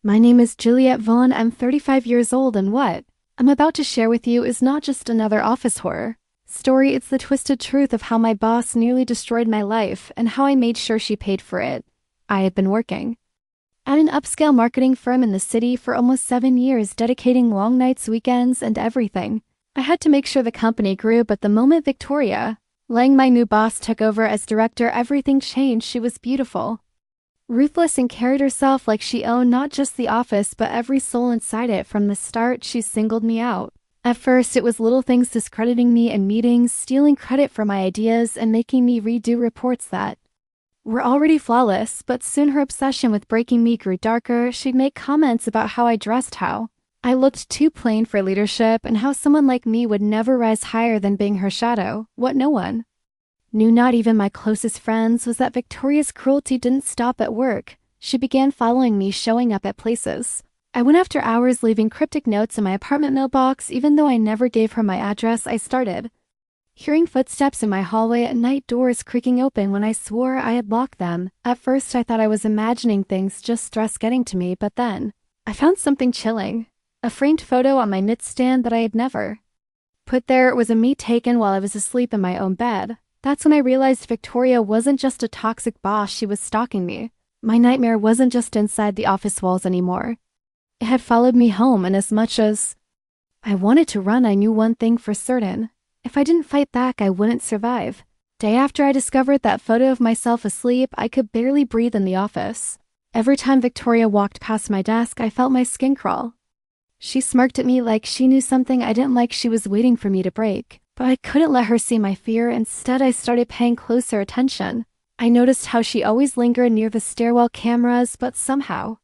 My name is Juliette Vaughn. I'm 35 years old, and what I'm about to share with you is not just another office horror story. It's the twisted truth of how my boss nearly destroyed my life and how I made sure she paid for it. I had been working at an upscale marketing firm in the city for almost 7 years, dedicating long nights, weekends, and everything. I had to make sure the company grew, but the moment Victoria Lang, my new boss, took over as director, everything changed. She was beautiful, ruthless, and carried herself like she owned not just the office but every soul inside it. From the start, she singled me out. At first, it was little things: discrediting me in meetings, stealing credit for my ideas, and making me redo reports that were already flawless. But soon her obsession with breaking me grew darker. She'd make comments about how I dressed, how I looked too plain for leadership, and how someone like me would never rise higher than being her shadow. What no one knew, not even my closest friends, was that Victoria's cruelty didn't stop at work. She began following me, showing up at places I went after hours, leaving cryptic notes in my apartment mailbox. Even though I never gave her my address, I started hearing footsteps in my hallway at night, doors creaking open when I swore I had locked them. At first, I thought I was imagining things, just stress getting to me, but then I found something chilling. A framed photo on my nightstand that I had never put there. It was of me taken while I was asleep in my own bed. That's when I realized Victoria wasn't just a toxic boss, she was stalking me. My nightmare wasn't just inside the office walls anymore. It had followed me home, and as much as I wanted to run, I knew one thing for certain: if I didn't fight back, I wouldn't survive. Day after I discovered that photo of myself asleep, I could barely breathe in the office. Every time Victoria walked past my desk, I felt my skin crawl. She smirked at me like she knew something I didn't like. She was waiting for me to break. But I couldn't let her see my fear. Instead, I started paying closer attention. I noticed how she always lingered near the stairwell cameras, but somehow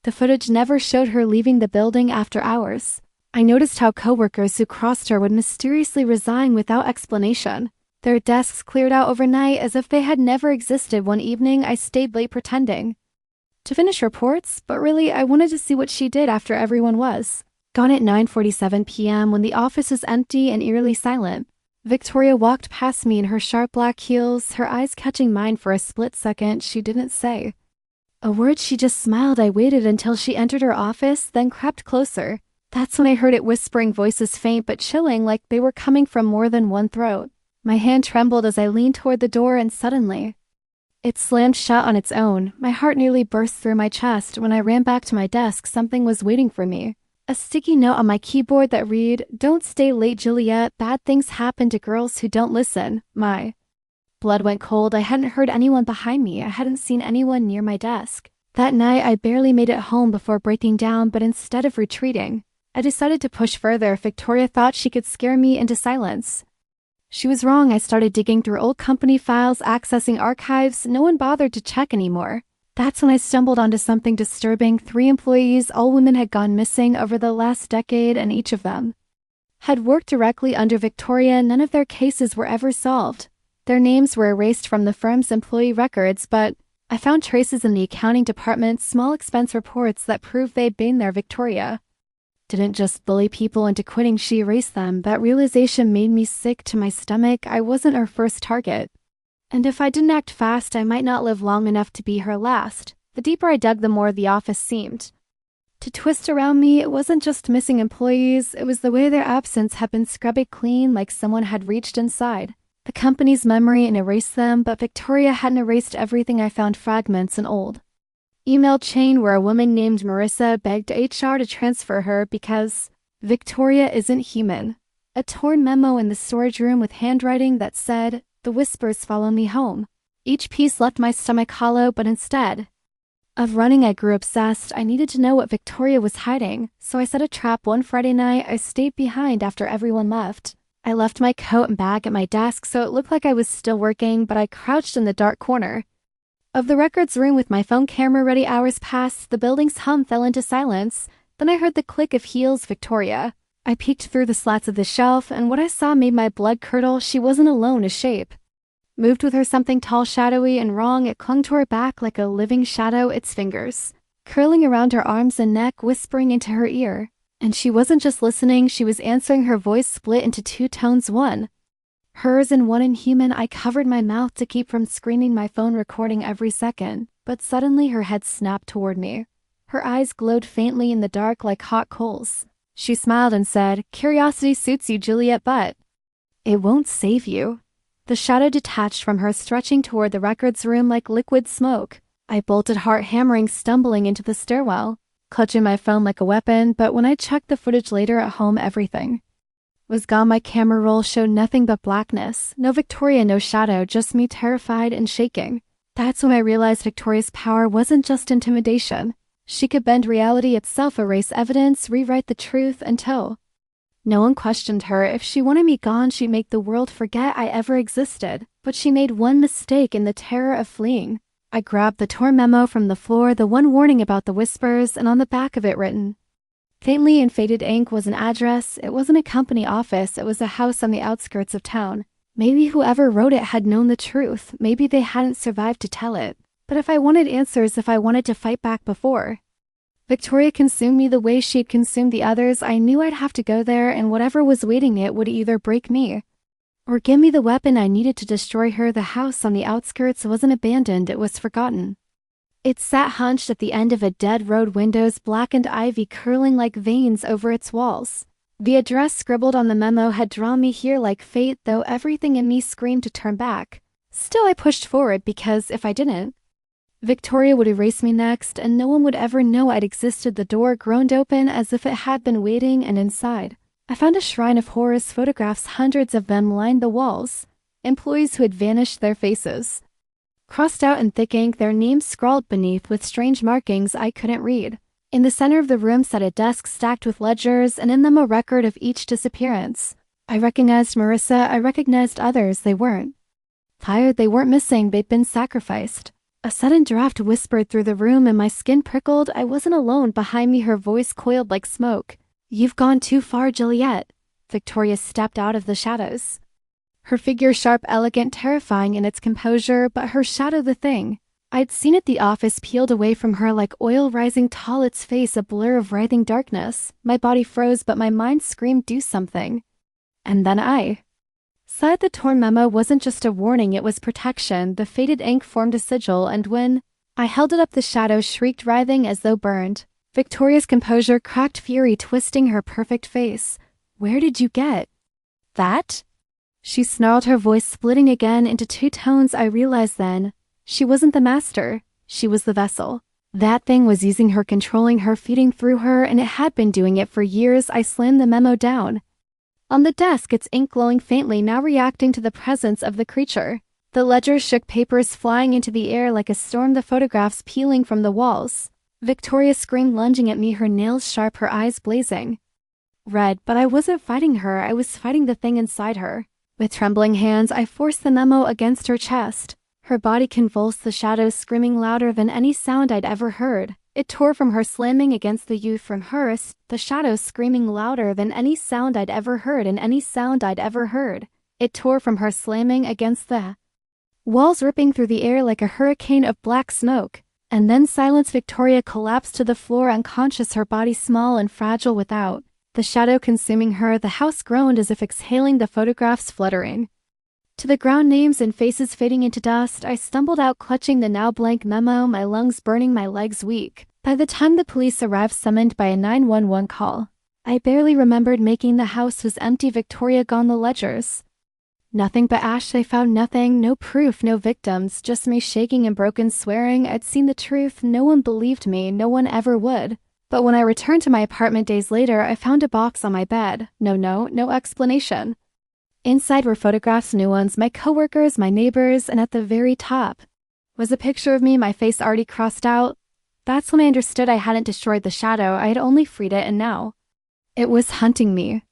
the footage never showed her leaving the building after hours. I noticed how coworkers who crossed her would mysteriously resign without explanation. Their desks cleared out overnight as if they had never existed. One evening, I stayed late pretending to finish reports, but really I wanted to see what she did after everyone was gone. At 9:47 p.m., when the office was empty and eerily silent, Victoria walked past me in her sharp black heels, her eyes catching mine for a split second. She didn't say a word, she just smiled. I waited until she entered her office, then crept closer. That's when I heard it, whispering voices, faint but chilling, like they were coming from more than one throat. My hand trembled as I leaned toward the door, and suddenly it slammed shut on its own. My heart nearly burst through my chest. When I ran back to my desk, something was waiting for me. A sticky note on my keyboard that read, "Don't stay late, Juliette. Bad things happen to girls who don't listen." My blood went cold. I hadn't heard anyone behind me. I hadn't seen anyone near my desk. That night, I barely made it home before breaking down, but instead of retreating, I decided to push further. Victoria thought she could scare me into silence. She was wrong. I started digging through old company files, accessing archives no one bothered to check anymore. That's when I stumbled onto something disturbing. 3 employees, all women, had gone missing over the last decade, and each of them had worked directly under Victoria. None of their cases were ever solved. Their names were erased from the firm's employee records, but I found traces in the accounting department, small expense reports that proved they'd been there. Victoria didn't just bully people into quitting, she erased them. That realization made me sick to my stomach. I wasn't her first target, and if I didn't act fast, I might not live long enough to be her last. The deeper I dug, the more the office seemed to twist around me. It wasn't just missing employees, it was the way their absence had been scrubbed clean, like someone had reached inside the company's memory and erased them. But Victoria hadn't erased everything. I found fragments, an old email chain where a woman named Marissa begged HR to transfer her because Victoria isn't human. A torn memo in the storage room with handwriting that said, "The whispers follow me home." Each piece left my stomach hollow, but instead of running, I grew obsessed. I needed to know what Victoria was hiding, so I set a trap. One Friday night, I stayed behind after everyone left. I left my coat and bag at my desk so it looked like I was still working, but I crouched in the dark corner of the records room with my phone camera ready. Hours passed. The building's hum fell into silence. Then I heard the click of heels. Victoria. I peeked through the slats of the shelf, and what I saw made my blood curdle. She wasn't alone. A shape moved with her, something tall, shadowy, and wrong. It clung to her back like a living shadow, its fingers curling around her arms and neck, whispering into her ear. And she wasn't just listening, she was answering. Her voice split into 2 tones, one hers and one inhuman. I covered my mouth to keep from screaming, my phone recording every second. But suddenly her head snapped toward me. Her eyes glowed faintly in the dark like hot coals. She smiled and said, "Curiosity suits you, Juliette, but it won't save you." The shadow detached from her, stretching toward the records room like liquid smoke. I bolted, heart hammering, stumbling into the stairwell, clutching my phone like a weapon, but when I checked the footage later at home, everything was gone. My camera roll showed nothing but blackness. No Victoria, no shadow, just me, terrified and shaking. That's when I realized Victoria's power wasn't just intimidation. She could bend reality itself, erase evidence, rewrite the truth until no one questioned her. If she wanted me gone, she'd make the world forget I ever existed. But she made one mistake in the terror of fleeing. I grabbed the torn memo from the floor, the one warning about the whispers, and on the back of it written faintly in faded ink was an address. It wasn't a company office, it was a house on the outskirts of town. Maybe whoever wrote it had known the truth. Maybe they hadn't survived to tell it. But if I wanted answers, if I wanted to fight back before Victoria consumed me the way she'd consumed the others, I knew I'd have to go there, and whatever was waiting it would either break me or give me the weapon I needed to destroy her. The house on the outskirts wasn't abandoned, it was forgotten. It sat hunched at the end of a dead road, windows, blackened ivy curling like veins over its walls. The address scribbled on the memo had drawn me here like fate, though everything in me screamed to turn back. Still, I pushed forward because if I didn't, Victoria would erase me next, and no one would ever know I'd existed. The door groaned open as if it had been waiting, and inside I found a shrine of horrors. Photographs, hundreds of them, lined the walls. Employees who had vanished, their faces crossed out in thick ink, their names scrawled beneath with strange markings I couldn't read. In the center of the room sat a desk stacked with ledgers, and in them a record of each disappearance. I recognized Marissa, I recognized others. They weren't tired, they weren't missing, they'd been sacrificed. A sudden draft whispered through the room and my skin prickled. I wasn't alone. Behind me, her voice coiled like smoke. "You've gone too far, Juliette." Victoria stepped out of the shadows. Her figure sharp, elegant, terrifying in its composure, but her shadow the thing I'd seen at the office peeled away from her like oil rising tall, its face a blur of writhing darkness. My body froze, but my mind screamed, "Do something." And then I sighed. The torn memo wasn't just a warning, it was protection. The faded ink formed a sigil, and when I held it up, the shadow shrieked, writhing as though burned. Victoria's composure cracked, fury twisting her perfect face. "Where did you get that?" She snarled, her voice splitting again into two tones. I realized then she wasn't the master, she was the vessel. That thing was using her, controlling her, feeding through her, and it had been doing it for years. I slammed the memo down on the desk, its ink glowing faintly, now reacting to the presence of the creature. The ledger shook, papers flying into the air like a storm, the photographs peeling from the walls. Victoria screamed, lunging at me, her nails sharp, her eyes blazing red. But I wasn't fighting her, I was fighting the thing inside her. With trembling hands, I forced the memo against her chest. Her body convulsed, the shadows screaming louder than any sound I'd ever heard. It tore from her, slamming against the youth from her, the shadows screaming louder than any sound I'd ever heard, and any sound I'd ever heard. It tore from her, slamming against the walls, ripping through the air like a hurricane of black smoke. And then silence. Victoria collapsed to the floor, unconscious, her body small and fragile without the shadow consuming her. The house groaned as if exhaling, the photographs fluttering to the ground, names and faces fading into dust. I stumbled out, clutching the now blank memo, my lungs burning, my legs weak. By the time the police arrived, summoned by a 911 call, I barely remembered making. The house was empty, Victoria gone, the ledgers nothing but ash. They found nothing, no proof, no victims, just me shaking and broken, swearing I'd seen the truth. No one believed me, no one ever would. But when I returned to my apartment days later, I found a box on my bed. No explanation. Inside were photographs, new ones, my coworkers, my neighbors, and at the very top was a picture of me, my face already crossed out. That's when I understood I hadn't destroyed the shadow, I had only freed it, and now it was hunting me.